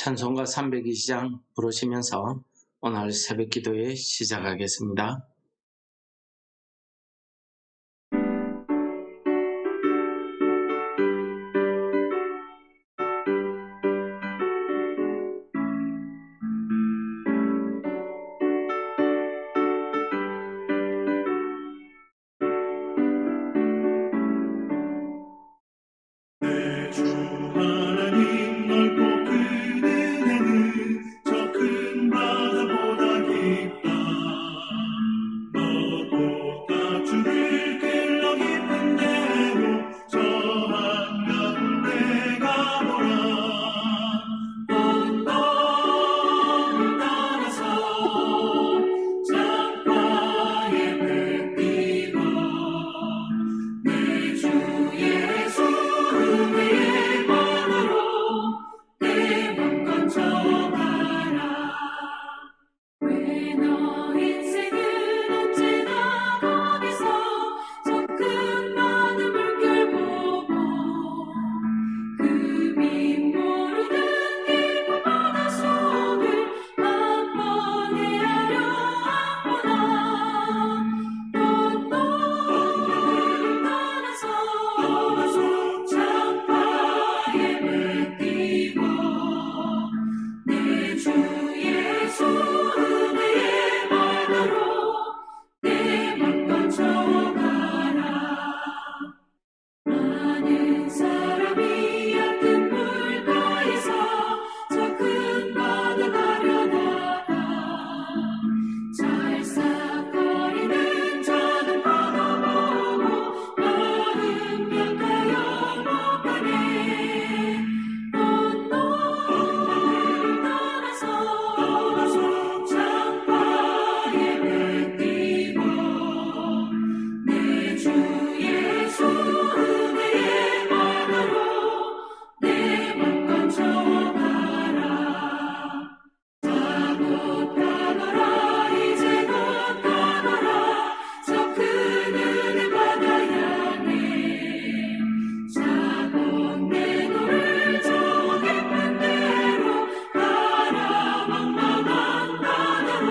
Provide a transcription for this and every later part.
찬송가 302장 부르시면서 오늘 새벽 기도에 시작하겠습니다. 내 주 하나님 넓고 큰 은혜는 저 큰 바다보다 깊다. 너도 다 주를 길러 깊은 대로 저 한가운데 가보라. 언덕을 따라서 창가에 배 띄워 내 주 예수 은혜의 바다로 내 맘 건져가라. 왜 너 인생은 언제나 거기서 저 큰 많은 물결 보고 그 밑 모르는 깊은 바닷속을 한 번 헤아려 왔구나. 언덕을 따라서 창가에 배 띄워 내 주 예수 은혜의 바다로 내 맘 건져가라. 많은 사람이 얕은 물가에서 저 큰 바다 가려다가 찰싹거리는 작은 파도 보고 마음 약하여 못 가네. 언덕을 따라서 창가에 배 띄워 내 주 예수 은혜의 바다로 내 맘 건져가라. 자 곧 가거라 이제 곧 가거라 저 큰 은혜 바다 향해. 자 곧 내 노를 저 깊은 데로 가라. 막막한 바다로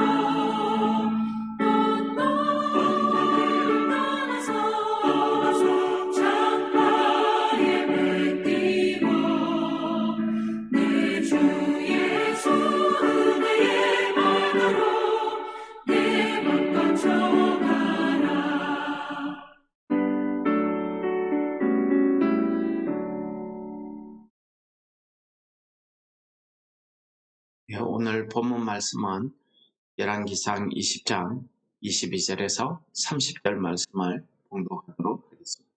언덕을 따라서 창가에 배 띄워 내 주 예수 은혜의 바다로 내 맘 건져가라. 오늘 본문 말씀은 열왕기상 20장 22절에서 30절 말씀을 봉독하도록 하겠습니다.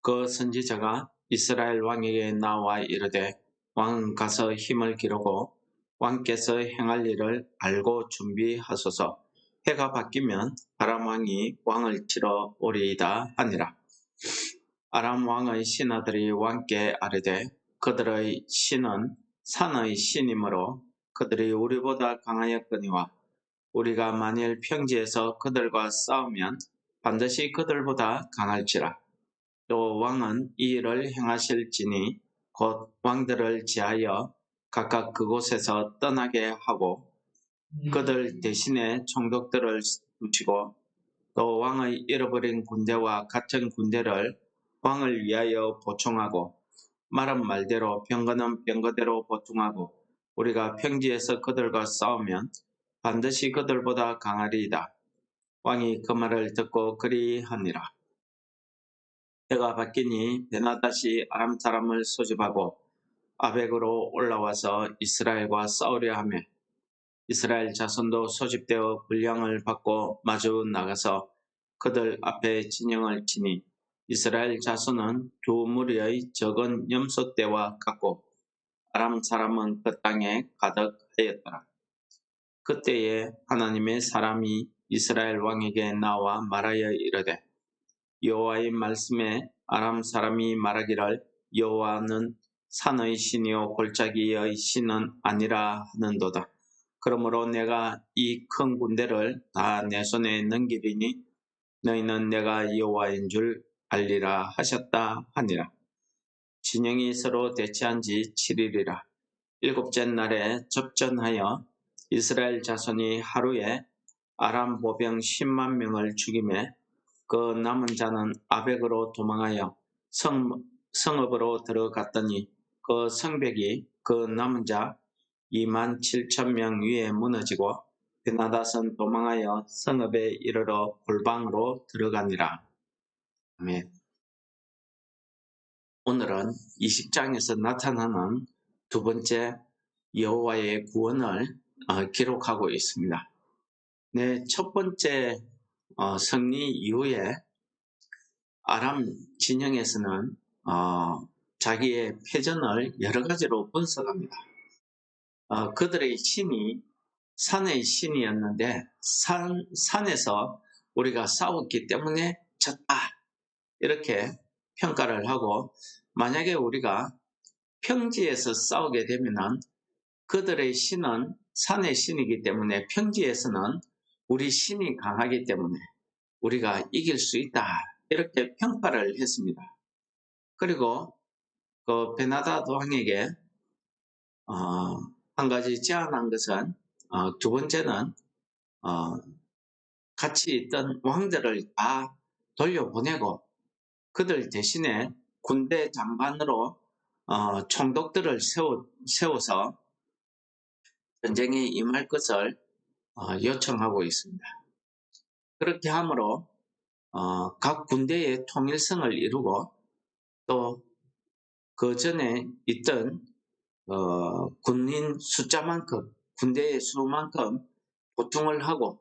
그 선지자가 이스라엘 왕에게 나와 이르되 왕은 가서 힘을 기르고 왕께서 행할 일을 알고 준비하소서. 해가 바뀌면 아람 왕이 왕을 치러 오리이다 하니라. 아람 왕의 신하들이 왕께 아뢰되 그들의 신은 산의 신이므로 그들이 우리보다 강하였거니와 우리가 만일 평지에서 그들과 싸우면 반드시 그들보다 강할지라. 또 왕은 이 일을 행하실지니 곧 왕들을 제하여 각각 그곳에서 떠나게 하고 그들 대신에 총독들을 두시고 또 왕의 잃어버린 군대와 같은 군대를 왕을 위하여 보충하고 말은 말대로 병거는 병거대로 보충하고 우리가 평지에서 그들과 싸우면 반드시 그들보다 강하리이다. 왕이 그 말을 듣고 그리하니라. 해가 바뀌니 베나다시 아람 사람을 소집하고 아벡으로 올라와서 이스라엘과 싸우려 하며 이스라엘 자손도 소집되어 분량을 받고 마주 나가서 그들 앞에 진영을 치니 이스라엘 자손은 두 무리의 적은 염소떼와 같고 아람 사람은 그 땅에 가득하였더라. 그때에 하나님의 사람이 이스라엘 왕에게 나와 말하여 이르되 여호와의 말씀에 아람 사람이 말하기를 여호와는 산의 신이요 골짜기의 신은 아니라 하는도다. 그러므로 내가 이 큰 군대를 다 내 손에 넘기리니 너희는 내가 여호와인 줄 알리라 하셨다 하니라. 진영이 서로 대치한 지 7일이라. 일곱째 날에 접전하여 이스라엘 자손이 하루에 아람 보병 10만 명을 죽이매 그 남은 자는 아벡으로 도망하여 성읍으로 들어갔더니 그 성벽이 그 남은 자 2만 7천 명 위에 무너지고 베나닷은 도망하여 성읍에 이르러 골방으로 들어가니라. 아멘. 오늘은 20장에서 나타나는 두 번째 여호와의 구원을 기록하고 있습니다. 네, 첫 번째 승리 이후에 아람 진영에서는 자기의 패전을 여러 가지로 분석합니다. 그들의 신이 산의 신이었는데 산에서 우리가 싸웠기 때문에 졌다 이렇게 평가를 하고, 만약에 우리가 평지에서 싸우게 되면 그들의 신은 산의 신이기 때문에 평지에서는 우리 신이 강하기 때문에 우리가 이길 수 있다 이렇게 평가를 했습니다. 그리고 그 베나닷 왕에게 한 가지 제안한 것은 두 번째는 같이 있던 왕들을 다 돌려보내고 그들 대신에 군대 장관으로 총독들을 세워서 전쟁에 임할 것을 요청하고 있습니다. 그렇게 함으로 각 군대의 통일성을 이루고 또 그 전에 있던 군인 숫자만큼, 군대의 수만큼 보충을 하고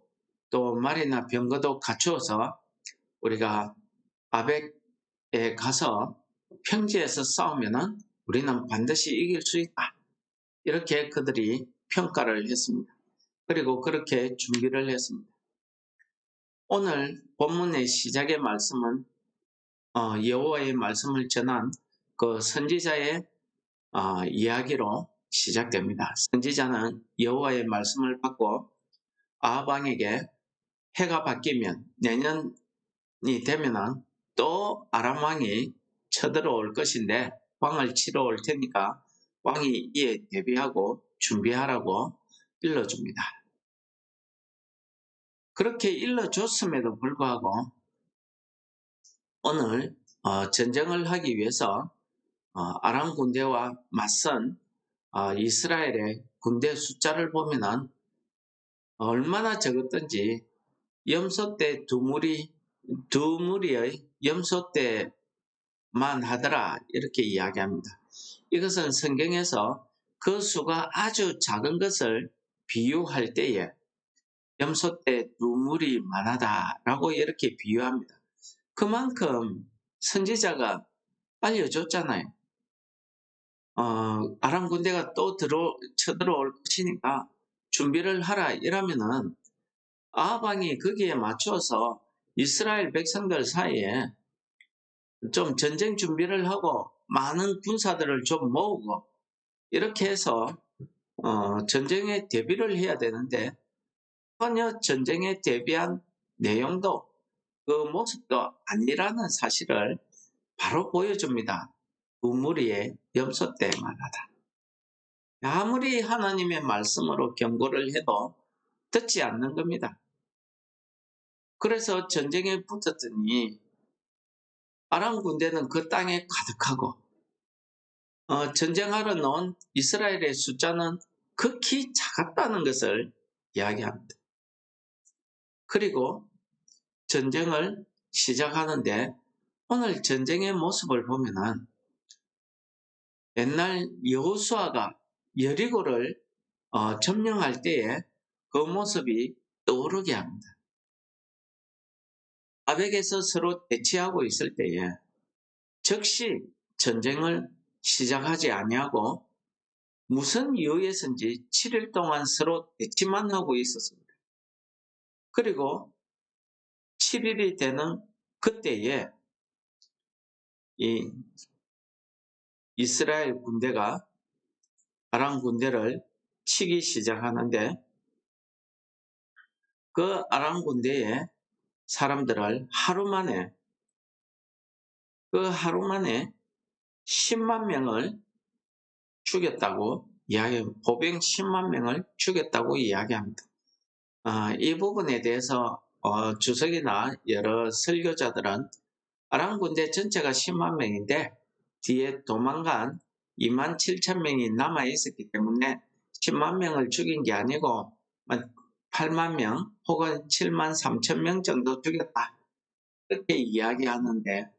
또 말이나 병거도 갖추어서 우리가 아벡에 가서 평지에서 싸우면은 우리는 반드시 이길 수 있다. 이렇게 그들이 평가를 했습니다. 그리고 그렇게 준비를 했습니다. 오늘 본문의 시작의 말씀은 여호와의 말씀을 전한 그 선지자의 이야기로 시작됩니다. 선지자는 여호와의 말씀을 받고 아합 왕에게 해가 바뀌면 내년이 되면은 또 아람 왕이 쳐들어올 것인데 왕을 치러 올 테니까 왕이 이에 대비하고 준비하라고 일러줍니다. 그렇게 일러줬음에도 불구하고 오늘 전쟁을 하기 위해서 아람 군대와 맞선 이스라엘의 군대 숫자를 보면은 얼마나 적었던지 염소떼 두 무리의 염소떼만 하더라 이렇게 이야기합니다. 이것은 성경에서 그 수가 아주 작은 것을 비유할 때에 염소떼 두 무리 만하다라고 이렇게 비유합니다. 그만큼 선지자가 알려줬잖아요. 아람 군대가 또 쳐들어올 것이니까 준비를 하라 이러면은 아합 왕이 거기에 맞춰서 이스라엘 백성들 사이에 좀 전쟁 준비를 하고 많은 군사들을 좀 모으고 이렇게 해서 전쟁에 대비를 해야 되는데 전혀 전쟁에 대비한 내용도 그 모습도 아니라는 사실을 바로 보여줍니다. 두 무리의 염소떼만 하다. 아무리 하나님의 말씀으로 경고를 해도 듣지 않는 겁니다. 그래서 전쟁에 붙었더니 아람 군대는 그 땅에 가득하고 전쟁하러 나온 이스라엘의 숫자는 극히 작았다는 것을 이야기합니다. 그리고 전쟁을 시작하는데 오늘 전쟁의 모습을 보면은 옛날 여호수아가 여리고를 점령할 때에 그 모습이 떠오르게 합니다. 아벡에서 서로 대치하고 있을 때에 즉시 전쟁을 시작하지 아니하고 무슨 이유에서인지 7일 동안 서로 대치만 하고 있었습니다. 그리고 7일이 되는 그때에 이 이스라엘 군대가 아람 군대를 치기 시작하는데 그 아람 군대의 사람들을 하루 만에 10만 명을 죽였다고 보병 10만 명을 죽였다고 이야기합니다. 이 부분에 대해서 주석이나 여러 설교자들은 아람 군대 전체가 10만 명인데 뒤에 도망간 2만 7천 명이 남아 있었기 때문에 10만 명을 죽인 게 아니고 8만 명 혹은 7만 3천 명 정도 죽였다. 그렇게 이야기하는데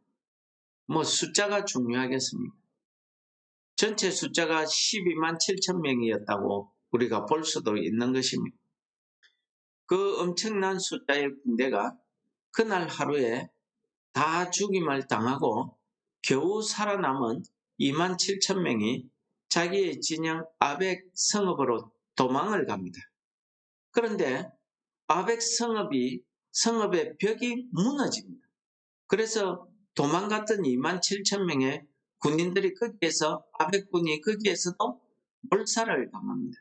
숫자가 중요하겠습니까? 전체 숫자가 12만 7천 명이었다고 우리가 볼 수도 있는 것입니다. 그 엄청난 숫자의 군대가 그날 하루에 다 죽임을 당하고 겨우 살아남은 2만 7천 명이 자기의 진영 아벡 성읍으로 도망을 갑니다. 그런데 아벡 성읍의 벽이 무너집니다. 그래서 도망갔던 2만 7천 명의 군인들이 아벡군이 거기에서도 몰살을 당합니다.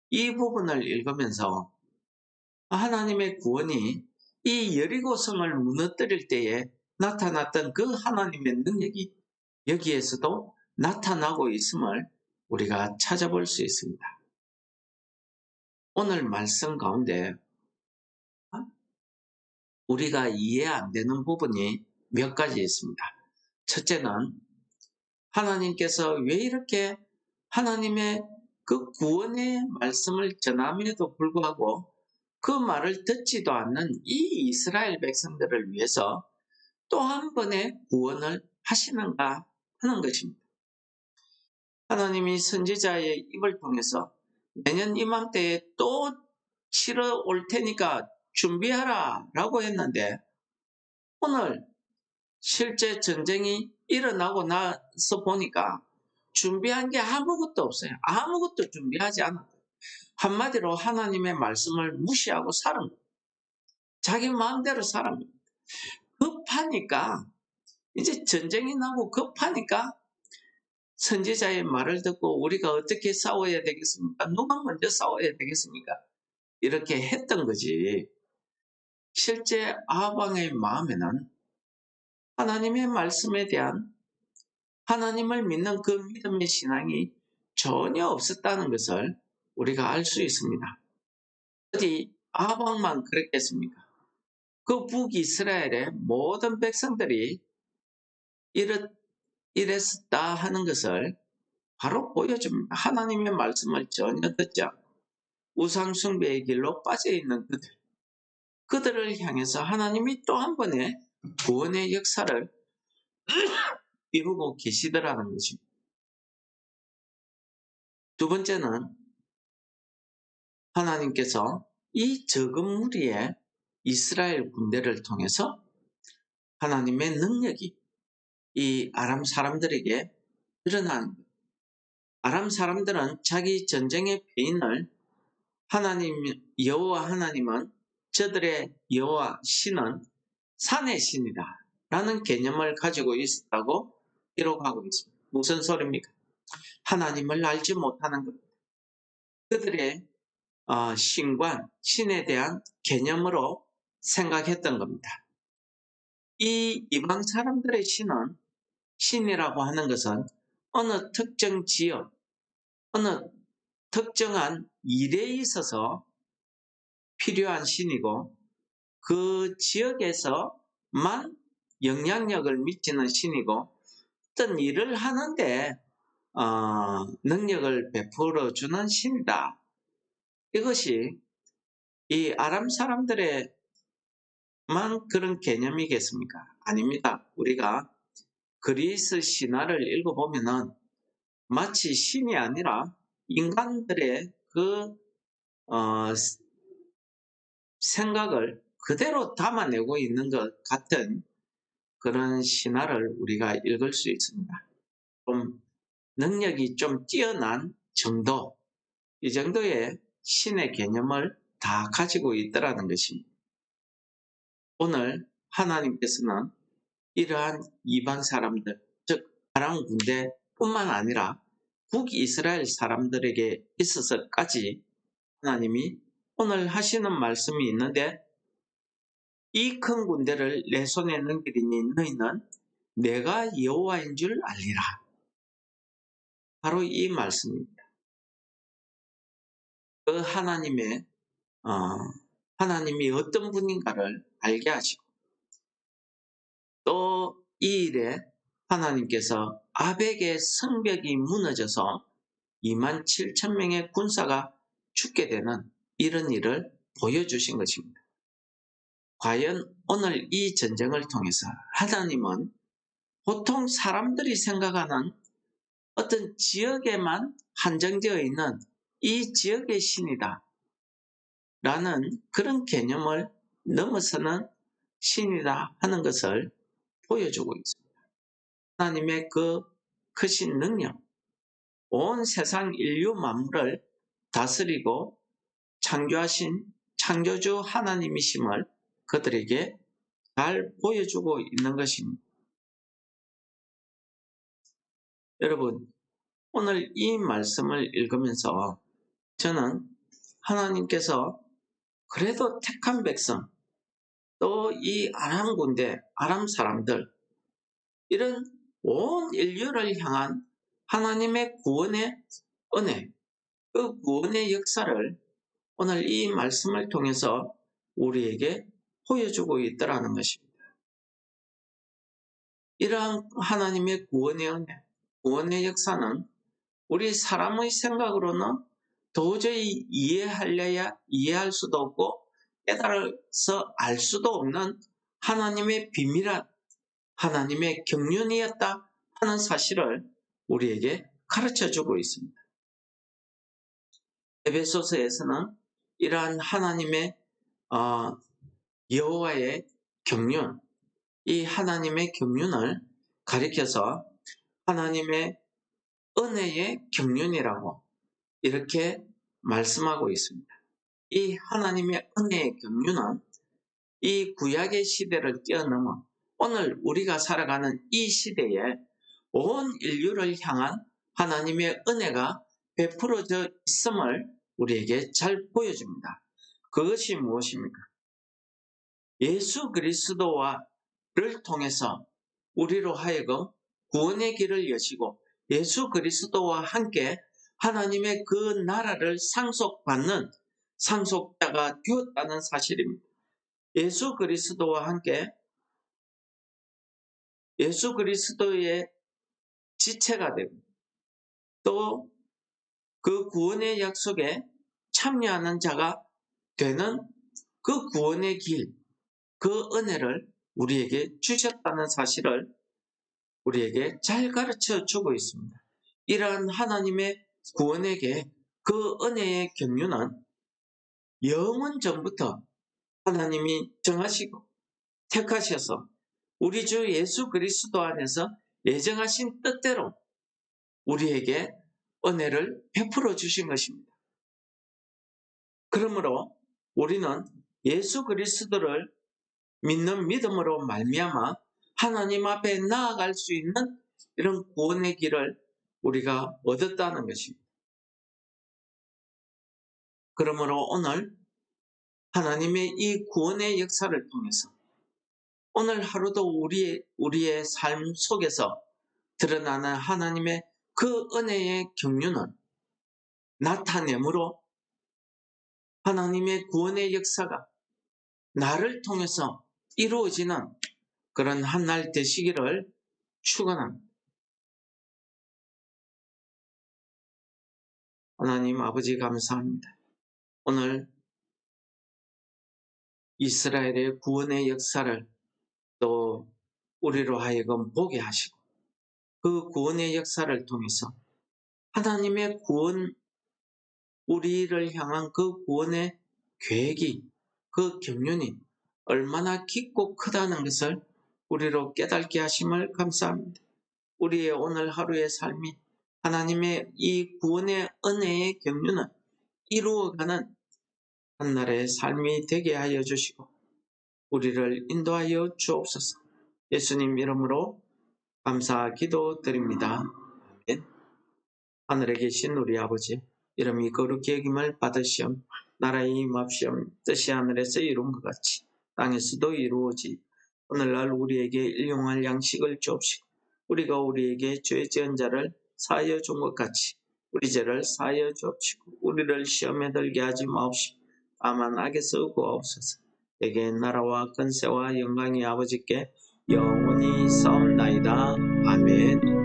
이 부분을 읽으면서 하나님의 구원이 이 여리고성을 무너뜨릴 때에 나타났던 그 하나님의 능력이 여기에서도 나타나고 있음을 우리가 찾아볼 수 있습니다. 오늘 말씀 가운데 우리가 이해 안 되는 부분이 몇 가지 있습니다. 첫째는 하나님께서 왜 이렇게 하나님의 그 구원의 말씀을 전함에도 불구하고 그 말을 듣지도 않는 이 이스라엘 백성들을 위해서 또 한 번의 구원을 하시는가 하는 것입니다. 하나님이 선지자의 입을 통해서 내년 이맘때에 또 치러 올 테니까 준비하라 라고 했는데 오늘 실제 전쟁이 일어나고 나서 보니까 준비한 게 아무것도 없어요. 아무것도 준비하지 않았어요. 한마디로 하나님의 말씀을 무시하고 살은 거예요. 자기 마음대로 살은 거예요. 급하니까 이제 전쟁이 나고 급하니까 선지자의 말을 듣고 우리가 어떻게 싸워야 되겠습니까? 누가 먼저 싸워야 되겠습니까? 이렇게 했던 거지. 실제 아방의 마음에는 하나님의 말씀에 대한 하나님을 믿는 그 믿음의 신앙이 전혀 없었다는 것을 우리가 알 수 있습니다. 어디 아방만 그랬겠습니까? 그 북이스라엘의 모든 백성들이 이랬었다 하는 것을 바로 보여줍니다. 하나님의 말씀을 전혀 듣지 않고 우상숭배의 길로 빠져있는 그들을 향해서 하나님이 또 한 번의 구원의 역사를 이루고 계시더라는 것입니다. 두 번째는 하나님께서 이 적은 무리의 이스라엘 군대를 통해서 하나님의 능력이 이 아람 사람들에게 드러난 거예요. 아람 사람들은 자기 전쟁의 패인을 여호와 하나님은 저들의 여호와 신은 산의 신이다 라는 개념을 가지고 있었다고 기록하고 있습니다. 무슨 소리입니까? 하나님을 알지 못하는 것. 그들의 신에 대한 개념으로 생각했던 겁니다. 이 이방 사람들의 신이라고 하는 것은 어느 특정 지역, 어느 특정한 일에 있어서 필요한 신이고 그 지역에서만 영향력을 미치는 신이고 어떤 일을 하는데 능력을 베풀어 주는 신이다. 이것이 이 아람 사람들의만 그런 개념이겠습니까? 아닙니다. 우리가 그리스 신화를 읽어보면은 마치 신이 아니라 인간들의 그 생각을 그대로 담아내고 있는 것 같은 그런 신화를 우리가 읽을 수 있습니다. 좀 능력이 좀 뛰어난 정도, 이 정도의 신의 개념을 다 가지고 있더라는 것입니다. 오늘 하나님께서는 이러한 이방 사람들, 즉 아람 군대뿐만 아니라 북이스라엘 사람들에게 있어서까지 하나님이 오늘 하시는 말씀이 있는데 이 큰 군대를 내 손에 넘기리니 너희는 내가 여호와인 줄 알리라. 바로 이 말씀입니다. 그 하나님이 어떤 분인가를 알게 하시고, 또 이 일에 하나님께서 아벡의 성벽이 무너져서 27,000명의 군사가 죽게 되는 이런 일을 보여주신 것입니다. 과연 오늘 이 전쟁을 통해서 하나님은 보통 사람들이 생각하는 어떤 지역에만 한정되어 있는 이 지역의 신이다 라는 그런 개념을 넘어서는 신이다 하는 것을 보여주고 있습니다. 하나님의 그 크신 능력, 온 세상 인류 만물을 다스리고 창조하신 창조주 하나님이심을 그들에게 잘 보여주고 있는 것입니다. 여러분, 오늘 이 말씀을 읽으면서 저는 하나님께서 그래도 택한 백성, 또 이 아람 군대, 아람 사람들, 이런 온 인류를 향한 하나님의 구원의 은혜, 그 구원의 역사를 오늘 이 말씀을 통해서 우리에게 보여주고 있더라는 것입니다. 이러한 하나님의 구원의 은혜, 구원의 역사는 우리 사람의 생각으로는 도저히 이해할 수도 없고 깨달아서 알 수도 없는 하나님의 비밀한 하나님의 경륜이었다 하는 사실을 우리에게 가르쳐주고 있습니다. 에베소서에서는 이러한 하나님의 여호와의 경륜, 이 하나님의 경륜을 가리켜서 하나님의 은혜의 경륜이라고 이렇게 말씀하고 있습니다. 이 하나님의 은혜의 경륜은 이 구약의 시대를 뛰어넘어 오늘 우리가 살아가는 이 시대에 온 인류를 향한 하나님의 은혜가 베풀어져 있음을 우리에게 잘 보여줍니다. 그것이 무엇입니까? 예수 그리스도를 통해서 우리로 하여금 구원의 길을 여시고 예수 그리스도와 함께 하나님의 그 나라를 상속받는 상속자가 되었다는 사실입니다. 예수 그리스도와 함께 예수 그리스도의 지체가 되고 또 그 구원의 약속에 참여하는 자가 되는 그 구원의 길, 그 은혜를 우리에게 주셨다는 사실을 우리에게 잘 가르쳐 주고 있습니다. 이러한 하나님의 구원에게 그 은혜의 경륜은 영원 전부터 하나님이 정하시고 택하셔서 우리 주 예수 그리스도 안에서 예정하신 뜻대로 우리에게 은혜를 베풀어 주신 것입니다. 그러므로 우리는 예수 그리스도를 믿는 믿음으로 말미암아 하나님 앞에 나아갈 수 있는 이런 구원의 길을 우리가 얻었다는 것입니다. 그러므로 오늘 하나님의 이 구원의 역사를 통해서 오늘 하루도 우리의 삶 속에서 드러나는 하나님의 그 은혜의 경륜을 나타내므로 하나님의 구원의 역사가 나를 통해서 이루어지는 그런 한 날 되시기를 축원합니다. 하나님 아버지 감사합니다. 오늘 이스라엘의 구원의 역사를 또 우리로 하여금 보게 하시고 그 구원의 역사를 통해서 하나님의 구원, 우리를 향한 그 구원의 계획이, 그 경륜이 얼마나 깊고 크다는 것을 우리로 깨닫게 하심을 감사합니다. 우리의 오늘 하루의 삶이 하나님의 이 구원의 은혜의 경륜을 이루어가는 한날의 삶이 되게 하여 주시고 우리를 인도하여 주옵소서. 예수님 이름으로 감사 기도드립니다. 아멘. 하늘에 계신 우리 아버지, 이름이 거룩히 여김을 받으시옵. 나라의 임합시옵. 뜻이 하늘에서 이룬 것 같이 땅에서도 이루어지 오늘날 우리에게 일용할 양식을 주옵시고 우리가 우리에게 죄 지은 자를 사하여 준 것 같이 우리 죄를 사하여 주옵시고 우리를 시험에 들게 하지 마옵시고 다만 악에서 구하옵소서. 내게 나라와 권세와 영광이 아버지께 영원히 싸움나이다. 아멘.